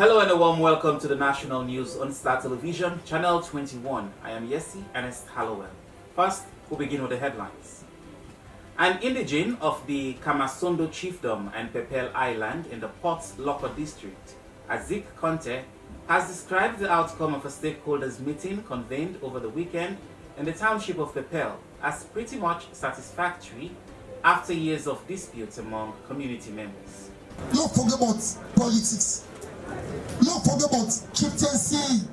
Hello and a warm welcome to the national news on Star Television, Channel 21. I am Yesi Ernest Hallowell. First, we'll begin with the headlines. An indigene of the Kamasondo Chiefdom and Pepel Island in the Port Loko district, Azik Conte, has described the outcome of a stakeholders meeting convened over the weekend in the township of Pepel as pretty much satisfactory after years of disputes among community members. Don't forget about politics. Don't forget about chieftaincy.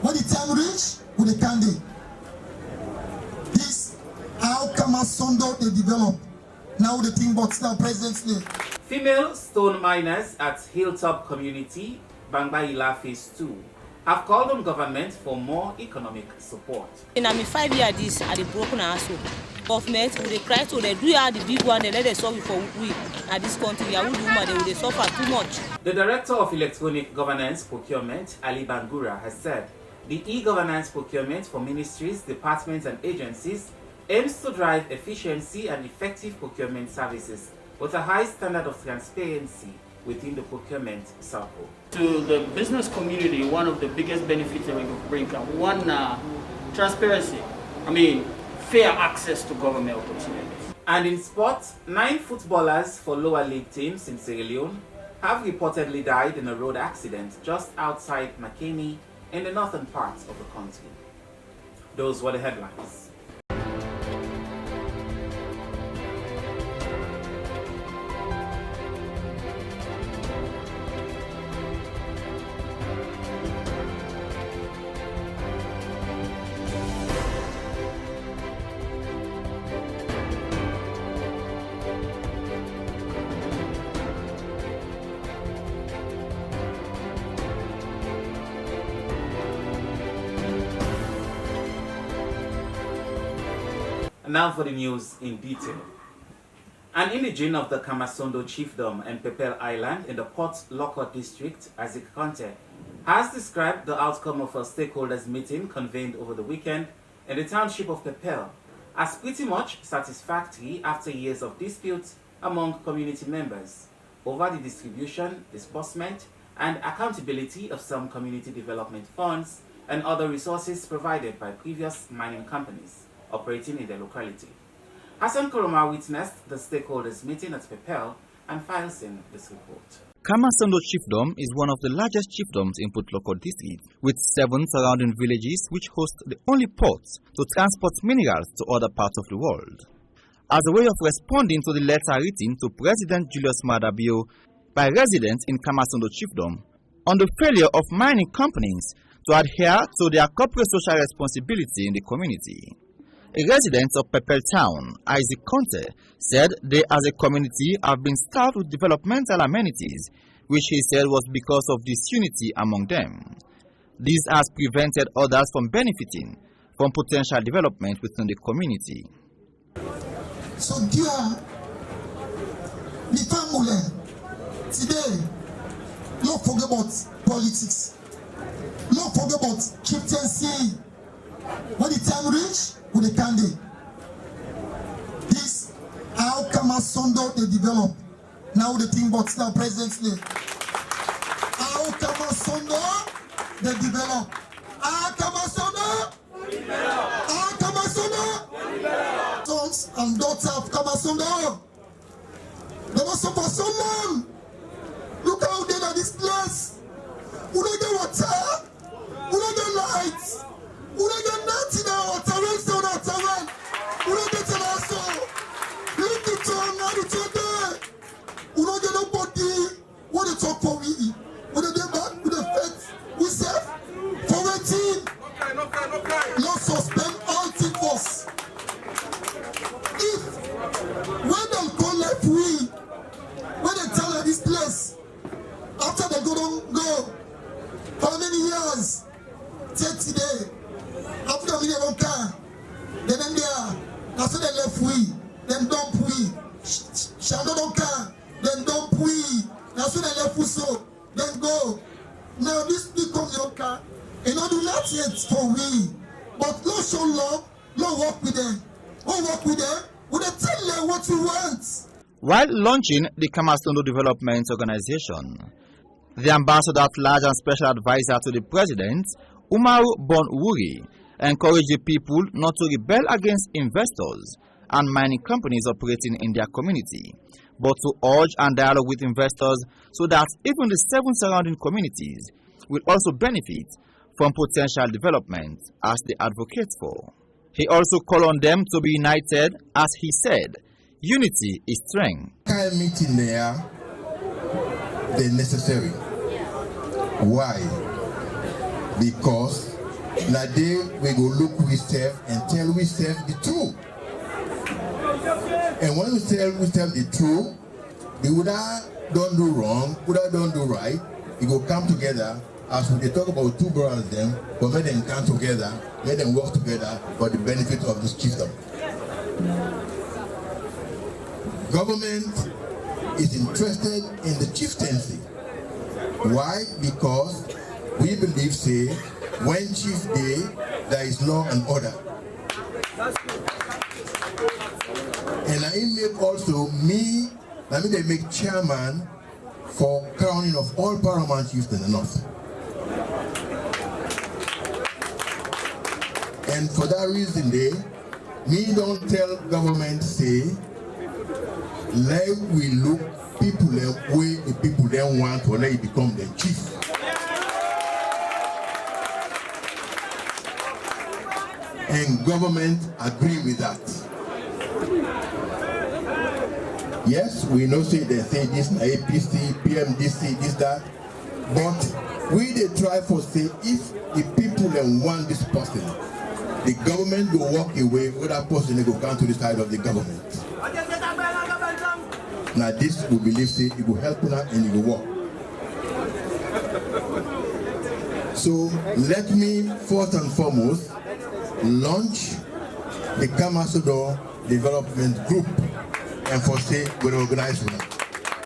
When the time reach, with the candy. This how Kamasondo they develop. Now the thing about now presently. Female stone miners at Hilltop Community, Bangbaila Phase 2, have called on government for more economic support. In 5 years, this are the broken household. Government will they cry to they do the big one, they let us solve it for we at this country. They will suffer too much. The Director of Electronic Governance Procurement, Ali Bangura, has said the e-governance procurement for ministries, departments and agencies aims to drive efficiency and effective procurement services with a high standard of transparency within the procurement circle. To the business community, one of the biggest benefits that we could bring one, transparency. Fair access to government opportunities. And in sport, 9 footballers for lower league teams in Sierra Leone have reportedly died in a road accident just outside Makeni in the northern part of the country. Those were the headlines. Now for the news in detail. An indigene of the Kamasondo Chiefdom and Pepel Island in the Port Loko district, Azik Conte, has described the outcome of a stakeholders meeting convened over the weekend in the township of Pepel as pretty much satisfactory after years of disputes among community members over the distribution, disbursement, and accountability of some community development funds and other resources provided by previous mining companies operating in the locality. Hassan Koroma witnessed the stakeholders meeting at Pepel and files in this report. Kamasondo Chiefdom is one of the largest chiefdoms in Port Loko district, with 7 surrounding villages which host the only ports to transport minerals to other parts of the world. As a way of responding to the letter written to President Julius Maada Bio by residents in Kamasondo Chiefdom on the failure of mining companies to adhere to their corporate social responsibility in the community. A resident of Pepel Town, Isaac Conte, said they as a community have been starved with developmental amenities, which he said was because of disunity among them. This has prevented others from benefiting from potential development within the community. So dear, the family today, don't forget about politics. Don't forget about chieftaincy. When the time reach, with the candy. This how Kamasondo they develop. Now the thing about now presently. How Kamasondo they develop. How Kamasondo develop. How Kamasondo. Sons and daughters of Kamasondo. They must suffer so long. Look how they are this place. We don't get water. We don't get lights. We don't get nothing now. We don't get an answer. Look at the today. We don't get nobody. What they talk for we? When they back with the feds, we say for waiting. Not suspend all things. If when they go left we, when they tell her this place, after they go for how many years? 30 days. After we don't care. Then they are. That's what they left we. Then dump we. Shadow don't care. Then dump we. That's what they left we so. Then go. Now this become your car. And not do not yet for we. But no show love. No work with them. No work with them. We don't tell them what you want. While launching the Kamasondo Development Organization, The ambassador at large and special advisor to the president, Umaru Bonwuri, encouraged the people not to rebel against investors and mining companies operating in their community, but to urge and dialogue with investors so that even the 7 surrounding communities will also benefit from potential development as they advocate for. He also called on them to be united, as he said, unity is strength. Kind of meeting there, they're necessary. Why? Because now day we go look we serve and tell we serve the truth. And when we tell the truth, the Buddha don't do wrong, Buddha don't do right, we go come together. As we talk about 2 brothers them, but make them come together, make them work together for the benefit of this chiefdom. Government is interested in the chieftaincy. Why? Because we believe, say, when chief day, there is law and order. And I make also they make chairman for crowning of all paramount chiefs in the north. And for that reason, me don't tell government, say, let we look people the way the people then want to let it become the chief. And government agree with that. Yes, we know say they say this APC, PMDC, this, that. But we they try for say if the people then want this person, the government will walk away, other person they go come to the side of the government. Now this we believe say it will help us and it will work. So let me first and foremost launch the Kamasondo Development Group and for say we'll organize one.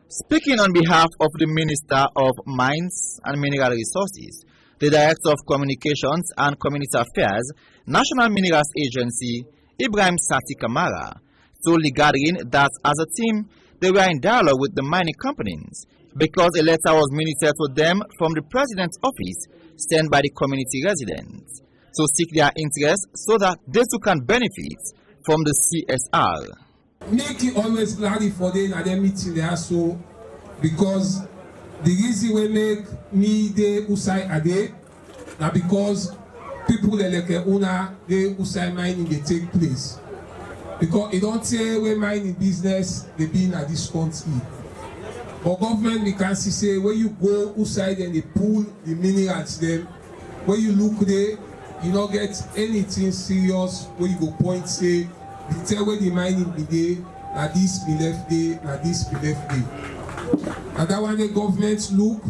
Speaking on behalf of the Minister of Mines and Mineral Resources, the Director of Communications and Community Affairs, National Minerals Agency, Ibrahim Sati Kamara, told the gathering that as a team, they were in dialogue with the mining companies because a letter was minuted to them from the President's office sent by the community residents to seek their interests so that they too can benefit from the CSR. Make it always glad for them at their meeting there, so because the reason we make me the Usai Ade now because people like una the Usai mining they take place. Because it don't say we mining business they be in this country. But government we can see say when you go outside and they pull the minerals them, when you look there, you don't get anything serious where you go point say the tell where the mining be there, na this be left there, na this be left there. And that one the government look,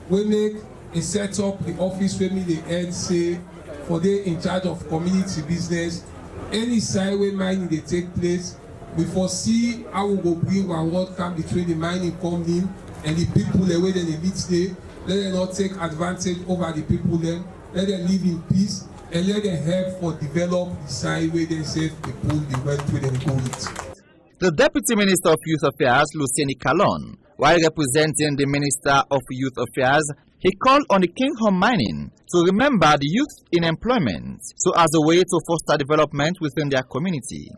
we make a set up the office where me the head say for they in charge of community business. Any side where mining they take place, we foresee how we go bring one world camp between the mining company and the people the way they meet there. Let them not take advantage over the people then. Let them live in peace and let them help for develop the side where they save the pool, the wealth where they go with. The Deputy Minister of Youth Affairs, Luceni Kalon, while representing the Minister of Youth Affairs, he called on the Kinghorn Mining to remember the youth in employment so as a way to foster development within their community.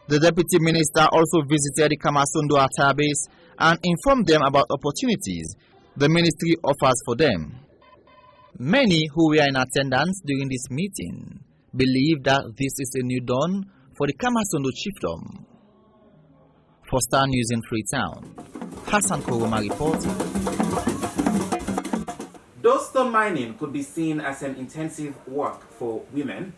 The Deputy Minister also visited the Kamasondo Attire Base and informed them about opportunities the ministry offers for them. Many who were in attendance during this meeting believe that this is a new dawn for the Kamasondo chiefdom. For Star News in Freetown, Hassan Koroma reporting. Though stone mining could be seen as an intensive work for women,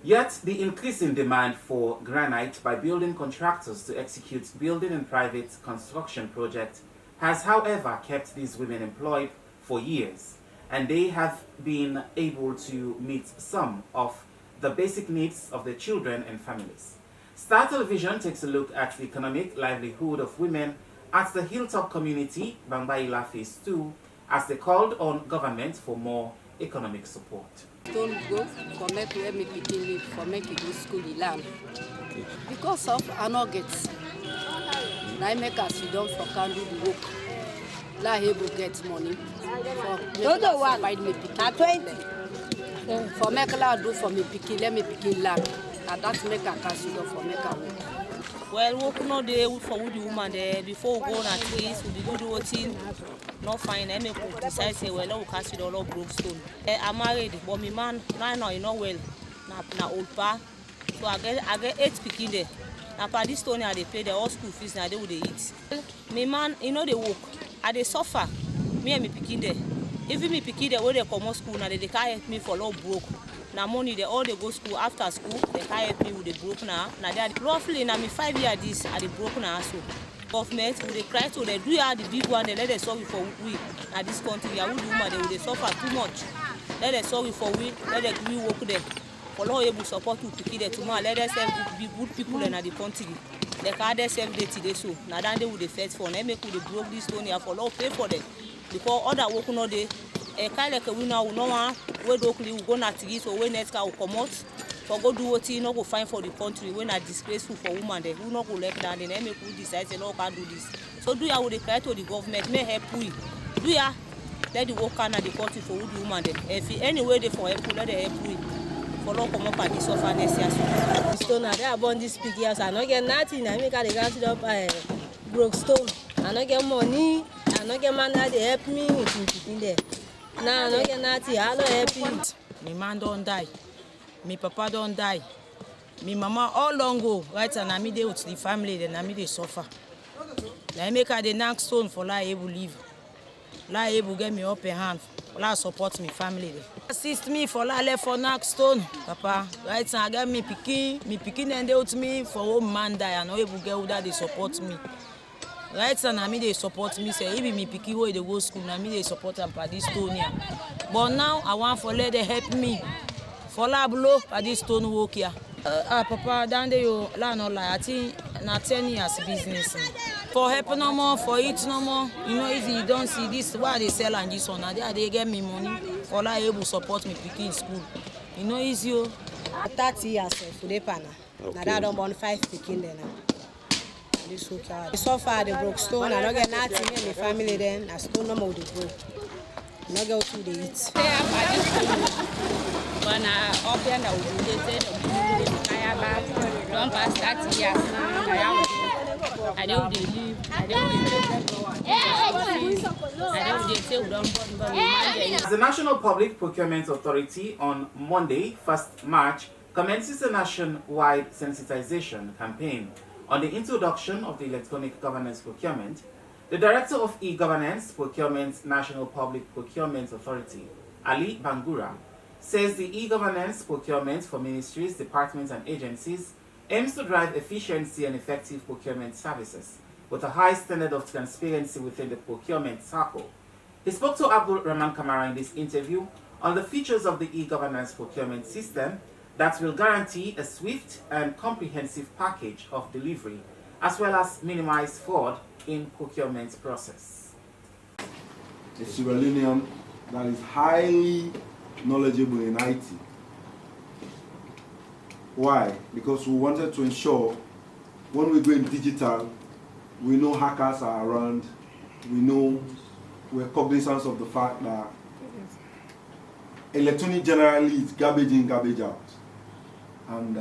yet the increasing demand for granite by building contractors to execute building and private construction projects has, however, kept these women employed for years, and they have been able to meet some of the basic needs of their children and families. Star Television takes a look at the economic livelihood of women at the Hilltop community, Bangbaila Phase 2, as they called on government for more economic support. Don't go for make where me picking live for make it go school land. Because of I not get. I make us you don't for can do the work. Like he will get money for buy me pikin. At 20. For make la do for me pikin, let me pikin land. And that make a consider for make a work. Well, work no day for the woman there before we go on at least we do the thing. Not fine. Any could decide say well, we can't see the all broke stone. I'm married, but my man now you know well. Na old pa. So I get 8 pikin there. Now for this stone they pay the all school fees now they would eat. My man, you know they work. I they suffer. Me and me pikin there. Even me pikin there where they come to school now they can't help me for all broke. Now money they all they go school after school they can't help me with the broke now. Now they are roughly now me 5 years this are the broke now so. Government will they cry to they do the big one they let them solve it for we. Now this country they will they suffer too much. Let them solve it for we. Let them we work there. For all able support to pick it tomorrow. Let them be good people in the country. They can't themselves today so. Now then they will fight for. They make they broke this stone here for all pay for them. Because other work no day. A kind like we now no one where locally we go na tigis or when next car will come out. For go do what you no go find for the country when are disgraceful for women they who not go left down then make we decide say no can do this. So do ya will they cry to the government may help we. Do ya let the worker na the country for the woman then. If anyway they for help let they help we. For no come up at this offer next year. Stone I dey born this big house. I no get nothing. I make the gas up broke stone. I no get money. I no get man that they help me in there. Now I no get nothing. I no help him. My man don't die. My papa don't die. My mama all long go. Right and I me dey with the family. Then I me dey suffer. I make her the next stone for like able live. Like able get me up a hand. Like support me family. Assist me for like left for next stone. Papa. Right now I get me picking and they with me for home man die. I know able get who that they support me. Right now, they support me. Say, even me picky way they go school, now they support them for this stone here. But now I want for let them help me. For la below for this stone work here. Papa, down there you la no lie. I think na 10 years business. For help no more, for it no more. You know, if you don't see this, why they sell and this one, now they get me money. For la able support me picky in school. You know, easy. 30 years for the pana. Now that don't born 5 pikin there now. So far the broke stone, I don't get nothing in the family then. I still no more the broke. No go to the eat. When I open the don't pass 30 years now. I don't live. The National Public Procurement Authority on Monday, 1st March, commences a nationwide sensitization campaign on the introduction of the electronic governance procurement. The Director of E-Governance Procurement National Public Procurement Authority, Ali Bangura, says the e-governance procurement for ministries, departments and agencies aims to drive efficiency and effective procurement services with a high standard of transparency within the procurement circle. He spoke to Abdul Rahman Kamara in this interview on the features of the e-governance procurement system that will guarantee a swift and comprehensive package of delivery, as well as minimize fraud in procurement process. A Sierra Leonean that is highly knowledgeable in IT. Why? Because we wanted to ensure when we go in digital, we know hackers are around, we're cognizant of the fact that electronic generally is garbage in, garbage out. And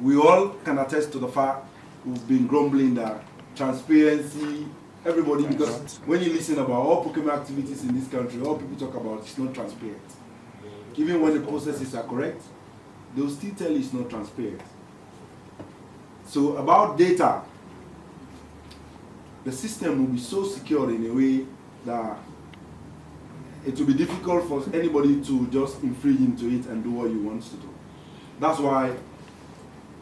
we all can attest to the fact we've been grumbling that transparency, everybody, because when you listen about all procurement activities in this country, all people talk about it's not transparent. Even when the processes are correct, they'll still tell you it's not transparent. So about data, the system will be so secure in a way that it will be difficult for anybody to just infringe into it and do what you want to do. That's why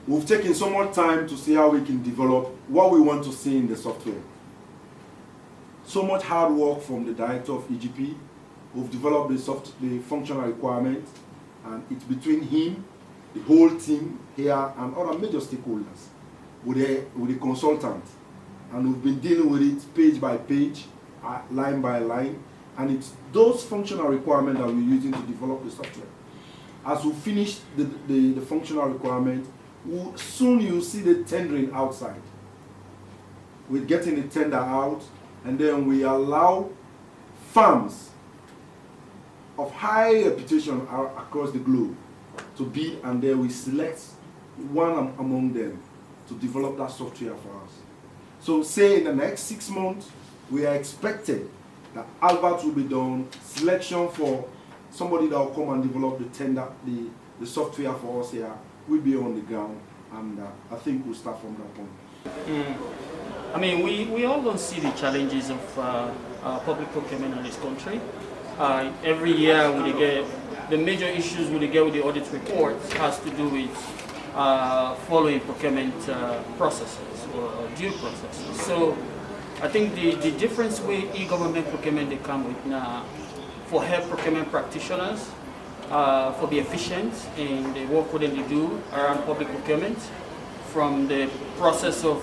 we've taken so much time to see how we can develop what we want to see in the software. So much hard work from the director of EGP. We've developed the functional requirement, and it's between him, the whole team here, and other major stakeholders with the consultant. And we've been dealing with it page by page, line by line, and it's those functional requirements that we're using to develop the software. As we finish the functional requirement, soon you'll see the tendering outside. We're getting the tender out, and then we allow firms of high reputation across the globe to bid, and then we select one among them to develop that software for us. So say in the next 6 months, we are expected that advert will be done, selection for somebody that will come and develop the software for us here will be on the ground, and I think we'll start from that point. I mean, we all don't see the challenges of public procurement in this country. Every year the major issues we get with the audit report has to do with following procurement processes or due processes. So I think the difference with e-government procurement they come with now for help procurement practitioners for be efficient in the work that they do around public procurement, from the process of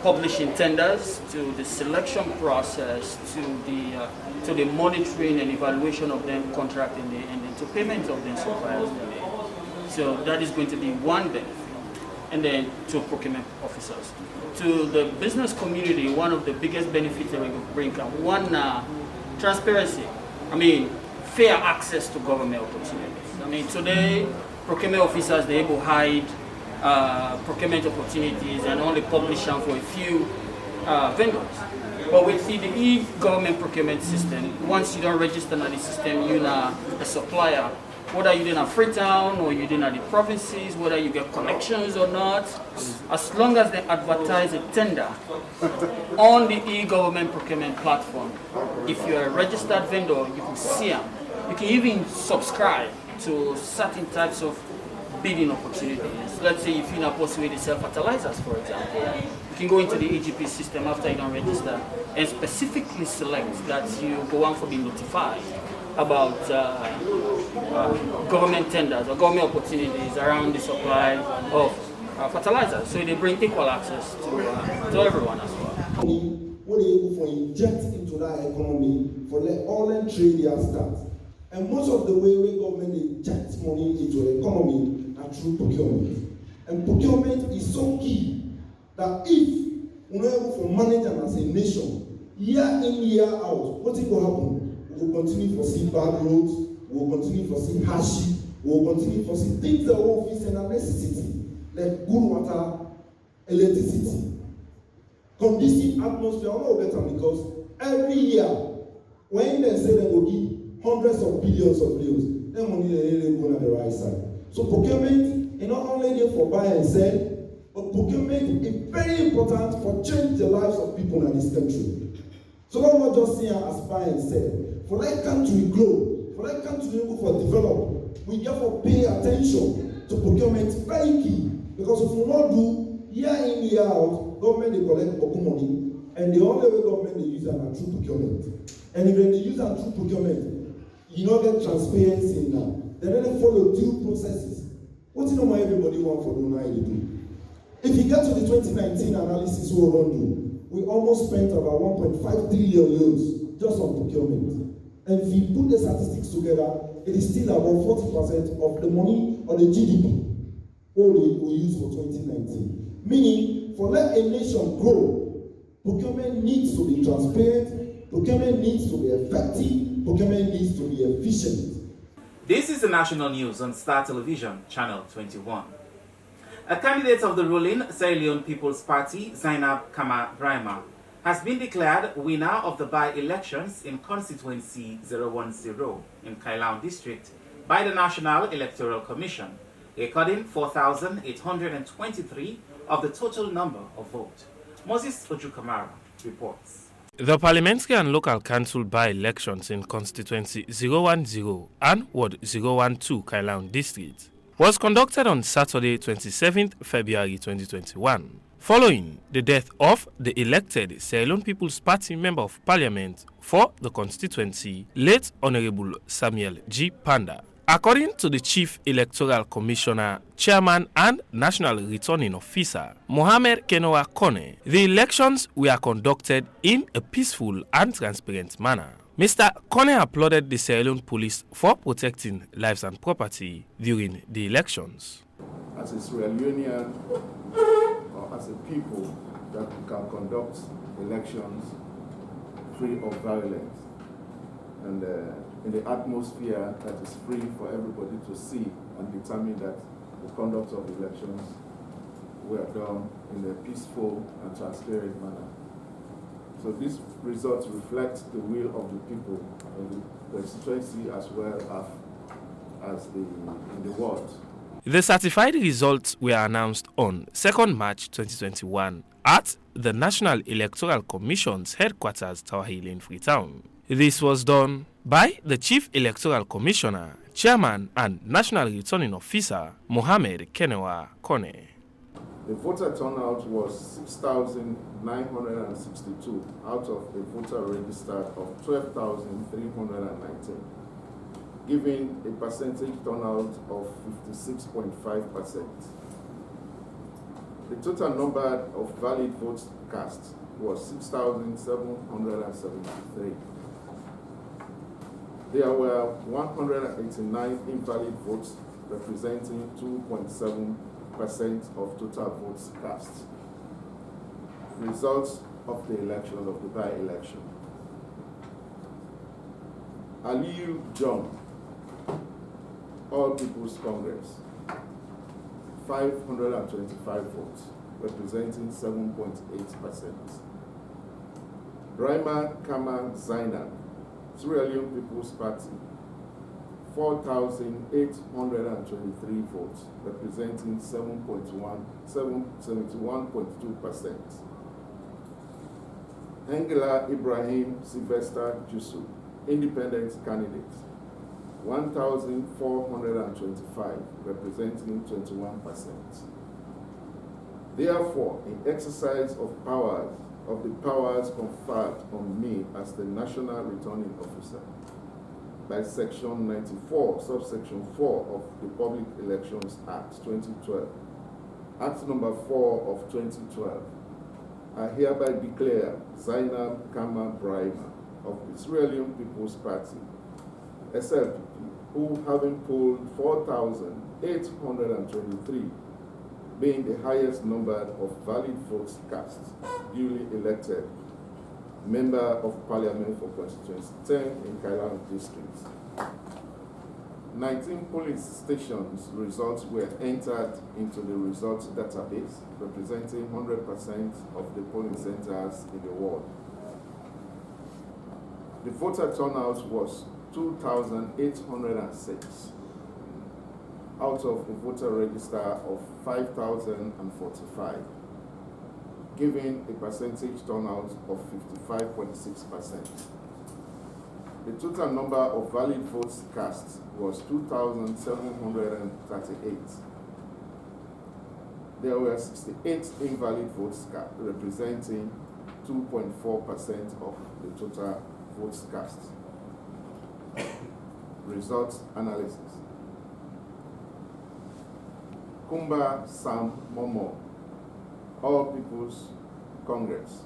publishing tenders to the selection process to the monitoring and evaluation of them contracting and to payment of them suppliers. So that is going to be one benefit. And then to procurement officers. To the business community, one of the biggest benefits that we could bring one, transparency. I mean, fair access to government opportunities. I mean, today, procurement officers, they're able to hide procurement opportunities and only publish them for a few vendors. But with the e-government procurement system, once you don't register in the system, you're not a supplier. Whether you're in a Freetown or you're in the provinces, whether you get connections or not, as long as they advertise a tender on the e-government procurement platform, if you're a registered vendor, you can see them. You can even subscribe to certain types of bidding opportunities. Let's say if you're not possible to sell fertilizers, for example, you can go into the EGP system after you don't register and specifically select that you go on for being notified about government tenders or government opportunities around the supply of fertilizers. So they bring equal access to everyone as well. What they able to inject into that economy for let all them trade their start. And most of the way government injects money into the economy are through procurement. And procurement is so key that if we're able to manage them as a nation, year in, year out, what will happen? We'll continue to see bad roads, we'll continue to see hardship, we'll continue to see things that will face a necessity, like good water, electricity, conducive atmosphere, all better, because every year, when they say they will give hundreds of billions of euros, then money they go on the right side. So procurement is not only there for buy and sell, but procurement is very important for change the lives of people in this country. So don't not just see it as buy and sell. For that country grow, for that country for develop, we therefore pay attention to procurement very key. Because if we not do year in, year out, government they collect money, and the only way government they use are through procurement. And if they use them through procurement, you don't get transparency in that. They don't follow due processes. What do you know why everybody want for do now they do? If you get to the 2019 analysis we don't do, we almost spent about 1.5 trillion euros just on procurement. And if you put the statistics together, it is still about 40% of the money or the GDP only we use for 2019. Meaning, for let a nation grow, procurement needs to be transparent, procurement needs to be effective, procurement needs to be efficient. This is the national news on Star Television, Channel 21. A candidate of the ruling Sierra Leone People's Party, Zainab Kama Brahima, has been declared winner of the by-elections in constituency 010 in Kailaun district by the National Electoral Commission, recording 4,823 of the total number of votes. Moses Ojukamara reports. The parliamentary and local council by-elections in constituency 010 and Ward 012 Kailaun district was conducted on Saturday, 27th February 2021. Following the death of the elected Sierra Leone People's Party Member of Parliament for the constituency, late Honorable Samuel G. Panda. According to the Chief Electoral Commissioner, Chairman and National Returning Officer, Mohamed Kenowa Kone, the elections were conducted in a peaceful and transparent manner. Mr. Kone applauded the Sierra Leone police for protecting lives and property during the elections. As a Sierra Leonean, or as a people, that we can conduct elections free of violence and in the atmosphere that is free for everybody to see and determine that the conduct of elections were done in a peaceful and transparent manner. So these results reflect the will of the people in the constituency as well as in the world. The certified results were announced on 2nd March 2021 at the National Electoral Commission's headquarters, Tower Hill in Freetown. This was done by the Chief Electoral Commissioner, Chairman and National Returning Officer, Mohammed Kenewa Kone. The voter turnout was 6,962 out of a voter register of 12,319, giving a percentage turnout of 56.5%. The total number of valid votes cast was 6,773. There were 189 invalid votes, representing 2.7% of total votes cast. Results of the election, of the by-election. Aliyu John, All People's Congress, 525 votes, representing 7.8%. Brahma Kama Zainab, Sierra Leone People's Party, 4,823 votes, representing 71.2%. Angela Ibrahim Sylvester Jusu, Independent candidate, 1,425, representing 21%. Therefore, in exercise of the powers conferred on me as the National Returning Officer by Section 94, subsection 4 of the Public Elections Act 2012, Act number 4 of 2012, I hereby declare Zainab Kama Brahima of the Sierra Leone People's Party, SLPP, who having polled 4,823, being the highest number of valid votes cast, duly elected Member of Parliament for Constituency 10 in Kailam District. 19 polling stations results were entered into the results database, representing 100% of the polling centers in the world. The voter turnout was 2,806 out of a voter register of 5,045, giving a percentage turnout of 55.6%. The total number of valid votes cast was 2,738. There were 68 invalid votes cast, representing 2.4% of the total votes cast. Results analysis. Kumba Sam Momo, All People's Congress,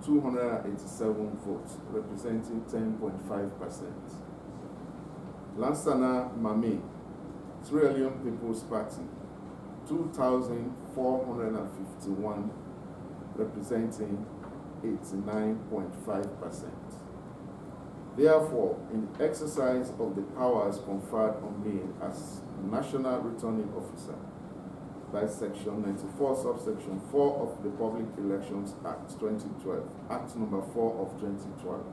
287 votes, representing 10.5%. Lansana Mami, Sierra Leone People's Party, 2,451, representing 89.5%. Therefore, in the exercise of the powers conferred on me as National Returning Officer by Section 94, subsection 4 of the Public Elections Act 2012, Act number 4 of 2012,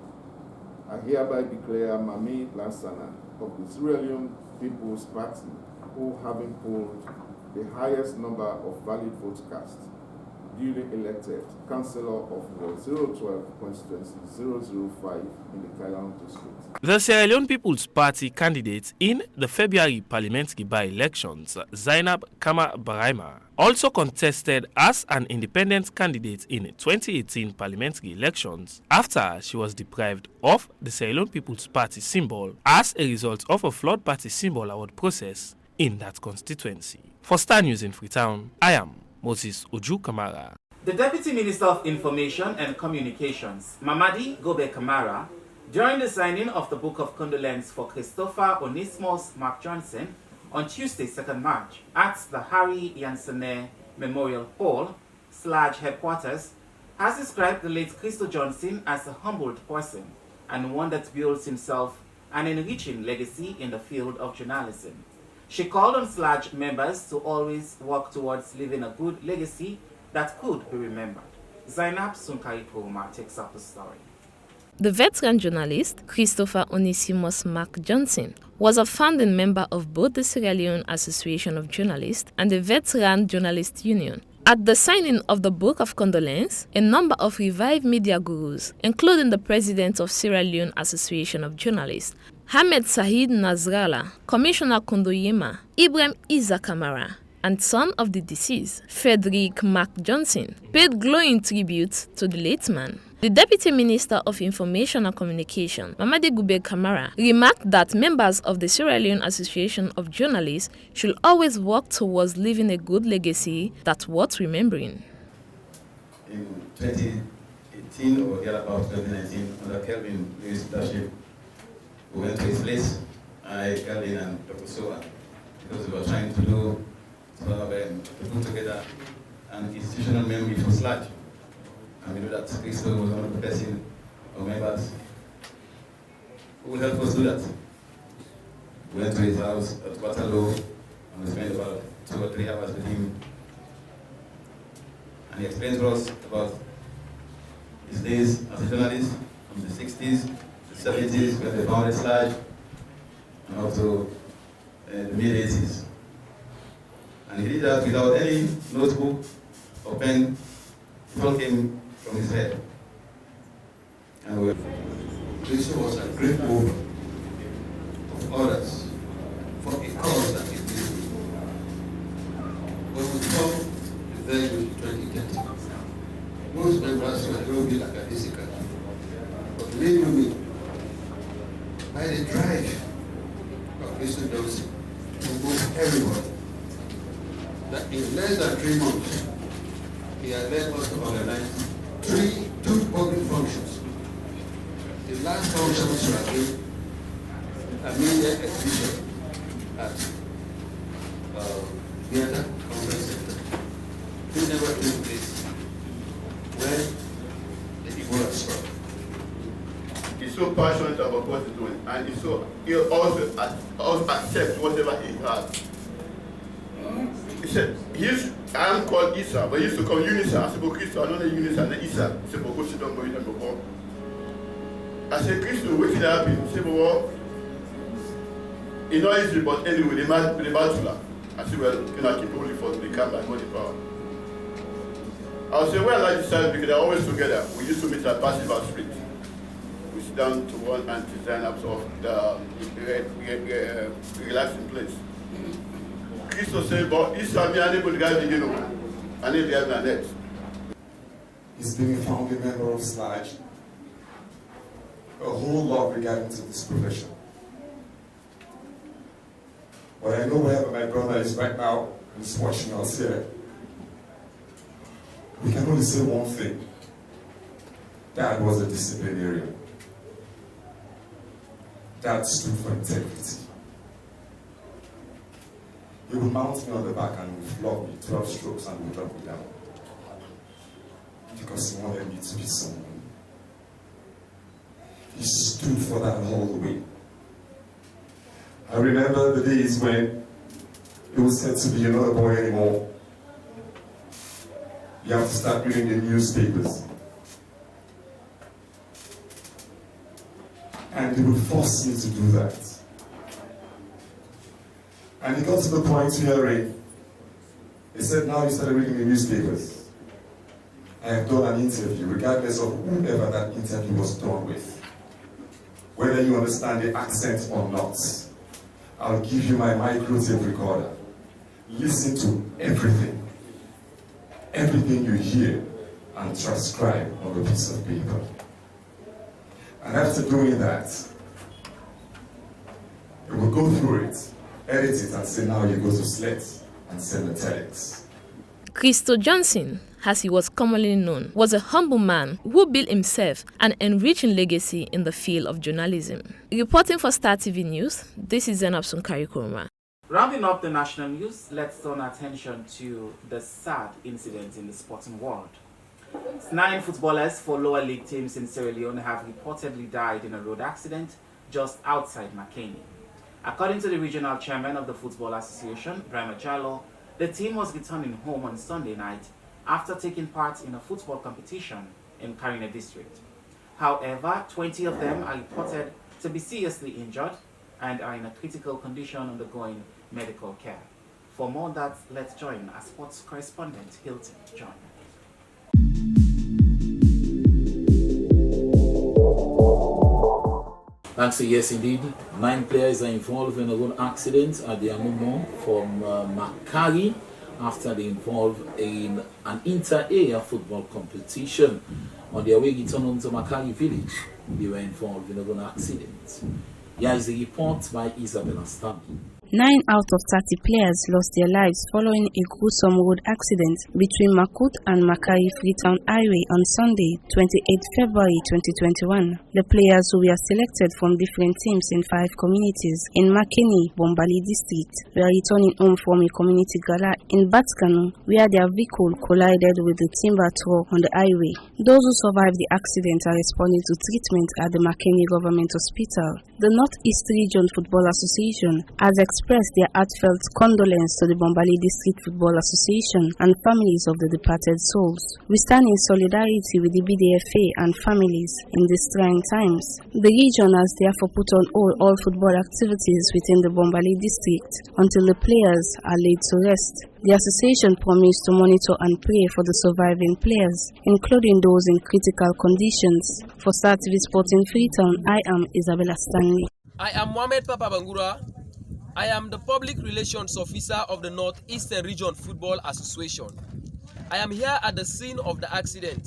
I hereby declare Mami Lansana of the Sierra Leone People's Party, who having polled the highest number of valid votes cast, duly elected Councillor of Ward 012, Constituency 005 in the Kailam District. The Sierra Leone People's Party candidate in the February parliamentary by-elections, Zainab Kama Brahima, also contested as an independent candidate in 2018 parliamentary elections after she was deprived of the Sierra Leone People's Party symbol as a result of a flawed party symbol award process in that constituency. For Star News in Freetown, I am Moses Oju Kamara. The Deputy Minister of Information and Communications, Mamadi Gobe Kamara, during the signing of the Book of Condolence for Christopher Onismos Mark Johnson on Tuesday, 2nd March, at the Harry Yansene Memorial Hall, SLAJ headquarters, has described the late Christo Johnson as a humbled person and one that builds himself an enriching legacy in the field of journalism. She called on SLAJ members to always work towards leaving a good legacy that could be remembered. Zainab Sunkari Kuruma takes up the story. The veteran journalist, Christopher Onesimus Mark Johnson, was a founding member of both the Sierra Leone Association of Journalists and the Veteran Journalists Union. At the signing of the Book of Condolence, a number of revived media gurus, including the president of Sierra Leone Association of Journalists, Hamed Said Nasrallah, Commissioner Kondoyema, Ibrahim Isa Kamara, and son of the deceased, Frederick Mark Johnson, paid glowing tribute to the late man. The Deputy Minister of Information and Communication, Mamadi Gube Kamara, remarked that members of the Sierra Leone Association of Journalists should always work towards leaving a good legacy that's worth remembering. In 2018 or about 2019, under Kelvin Lewis' leadership, we went to his place, Kelvin and Dr. Soa, because we were trying to put together an institutional memory for SLAJ. And we know that Christo was one of the person or members who will help us do that. We went to his house at Waterloo and we spent about 2 or 3 hours with him. And he explained to us about his days as a journalist from the 60s, the 70s, when they founded SLAJ, and also the mid-80s. And he did that without any notebook or pen. It all came from his head. And Christo was a great mover of others for a cause that he did. When we come to the very 2030, most members will be like a physical. But believe me, by the drive of Christo Johnson to move everyone, that in less than 3 months, he had led us to organize two public functions. The last function was to have a media exhibition at Theatre Conference Center. It never took place when the Ebola struck. He's so passionate about what he's doing, and he also accepts whatever he has. He said, I am called Isa, but he used to call Unisa. I said, but Christo, I know the Unisa and the Isa. He said, but go sit down, go eat and go home. I said, Christo, what did happen? He said, well, it's not easy, but anyway, the bachelor. I said, well, you know, keep only for the camera and money power. I would say, well, I decided because they're always together. We used to meet at Passive Street. We sit down to one and design up of the relaxing place. Christo said, but this time you're unable to get the I need to have my net. He's been a founding member of SLAJ. A whole lot regarding to this profession. But I know wherever my brother is right now, he's watching us here. We can only say one thing. Dad was a disciplinarian. Dad stood for integrity. He would mount me on the back and would flog me 12 strokes and would drop me down. Because he wanted me to be someone. He stood for that all the way. I remember the days when it was said to be you're not a boy anymore. You have to start reading the newspapers. And he would force me to do that. And he got to the point where he said, now you started reading the newspapers. I have done an interview, regardless of whoever that interview was done with. Whether you understand the accent or not, I'll give you my microtape recorder. Listen to everything. Everything you hear and transcribe on a piece of paper. And after doing that, you will go through it, edit it, and say, now you go to Slate and send the telex. Christo Johnson, as he was commonly known, was a humble man who built himself an enriching legacy in the field of journalism. Reporting for Star TV News, this is Zainab Sunkari Kuruma. Rounding up the national news, let's turn attention to the sad incident in the sporting world. 9 footballers for lower league teams in Sierra Leone have reportedly died in a road accident just outside Makeni. According to the regional chairman of the Football Association, Brahma Jallo, the team was returning home on Sunday night after taking part in a football competition in Karina district. However, 20 of them are reported to be seriously injured and are in a critical condition undergoing medical care. For more on that, let's join our sports correspondent, Hilton John. Thanks, yes indeed. 9 players are involved in a road accident at the Amumo from Makari after they involved in an inter-area football competition. On their way return home to Makari village, they were involved in a road accident. Here is a report by Isabella Stanley. 9 out of 30 players lost their lives following a gruesome road accident between Makut and Makari Freetown Highway on Sunday, 28 February 2021. The players who were selected from different teams in 5 communities in Makeni, Bombali district, were returning home from a community gala in Batskanu, where their vehicle collided with the timber truck on the highway. Those who survived the accident are responding to treatment at the Makeni Government Hospital. The Northeast Region Football Association has expressed their heartfelt condolence to the Bombali District Football Association and families of the departed souls. We stand in solidarity with the BDFA and families in these trying times. The region has therefore put on hold all football activities within the Bombali District until the players are laid to rest. The association promised to monitor and pray for the surviving players, including those in critical conditions. For Star TV Sports in Freetown, I am Isabella Stanley. I am Mohamed Papa Bangura. I am the Public Relations Officer of the Northeastern Region Football Association. I am here at the scene of the accident,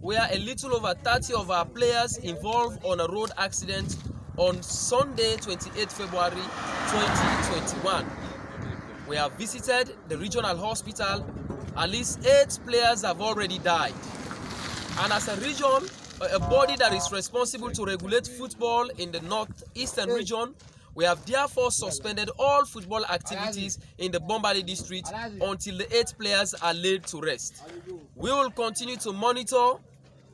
where a little over 30 of our players involved on a road accident on Sunday, 28 February 2021. We have visited the regional hospital. At least 8 players have already died. And as a region, a body that is responsible to regulate football in the Northeastern region, we have therefore suspended all football activities in the Bombali district until the 8 players are laid to rest. We will continue to monitor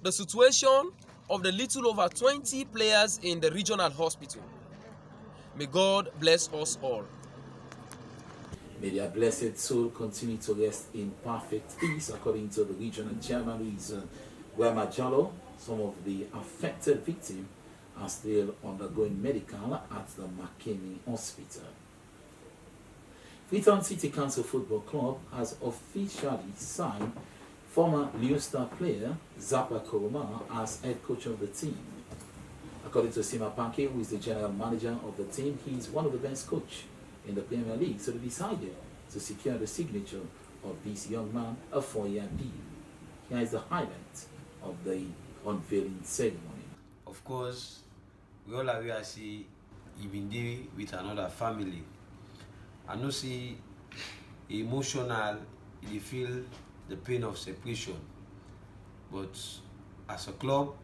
the situation of the little over 20 players in the regional hospital. May God bless us all. May their blessed soul continue to rest in perfect peace, according to the regional chairman, who is Brahma Jallo. Some of the affected victims are still undergoing medical at the Makeni Hospital. Freetown City Council Football Club has officially signed former Leo Star player Zapa Koroma as head coach of the team. According to Sima Panke, who is the general manager of the team, he is one of the best coaches in the Premier League, so they decided to secure the signature of this young man a 4-year deal. Here is the highlight of the unveiling ceremony. Of course, we all aware see he been there with another family. I know see emotional, he feel the pain of separation. But as a club,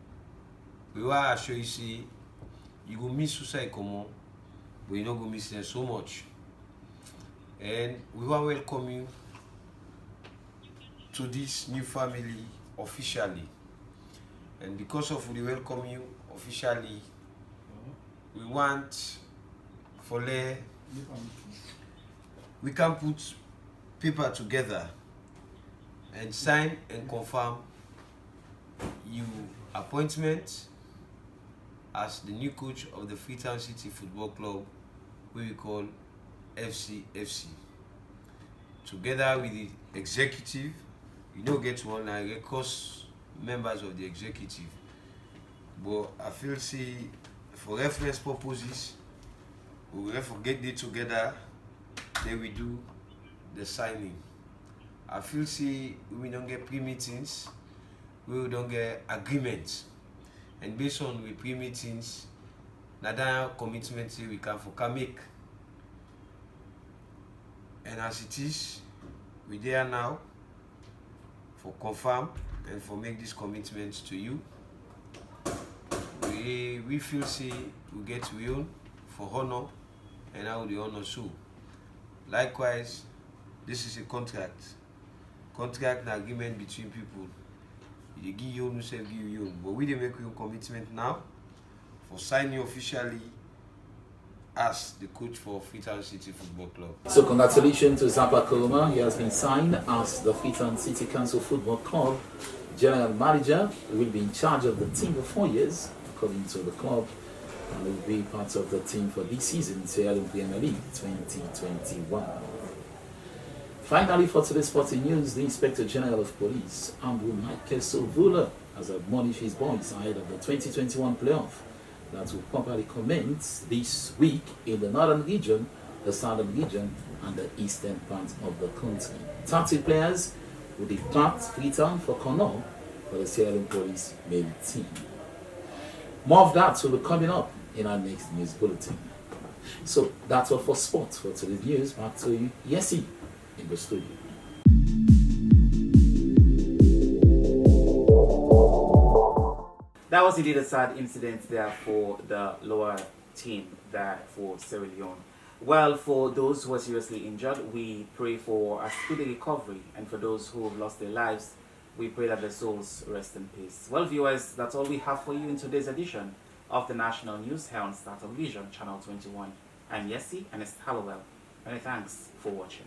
we will show you see you go miss suicide common, but you not go miss them so much. And we will welcome you to this new family officially. And because of we welcome you officially, we want for we can put paper together and sign and confirm your appointment as the new coach of the Freetown City Football Club, who we call FCFC. Together with the executive, you don't get one, I get course members of the executive. But I feel see for reference purposes, we will get it together, then we do the signing. I feel see we don't get pre-meetings, we don't get agreements. And based on the pre-meetings, that commitment we can make. And as it is, we there now for confirm and for make this commitment to you. We feel see we get we own for honor and how the honor so. Likewise, this is a contract. Contract and agreement between people. You give you own, give you own. But we dey make your commitment now for signing officially as the coach for Freetown City Football Club. So congratulations to Zappa Koroma. He has been signed as the Freetown City Council Football Club general manager. He will be in charge of the team for 4 years, according to the club, and will be part of the team for this season, Sierra Leone Premier League 2021. Finally, for today's sporting news, the Inspector General of Police, Ambu Michael Sovula, has admonished his boys ahead of the 2021 playoff that will properly commence this week in the northern region, the southern region, and the eastern part of the country. 30 players will depart Freetown for Connaught for the Sierra Leone Police main team. More of that will be coming up in our next news bulletin. So that's all for sports for today's news. Back to you, Yesi, in the studio. That was indeed a sad incident there for the lower team there for Sierra Leone. Well, for those who are seriously injured, we pray for a speedy recovery, and for those who have lost their lives, we pray that their souls rest in peace. Well, viewers, that's all we have for you in today's edition of the National News here on Star Television, Channel 21. I'm Yesi, and it's Hallowell. Many thanks for watching.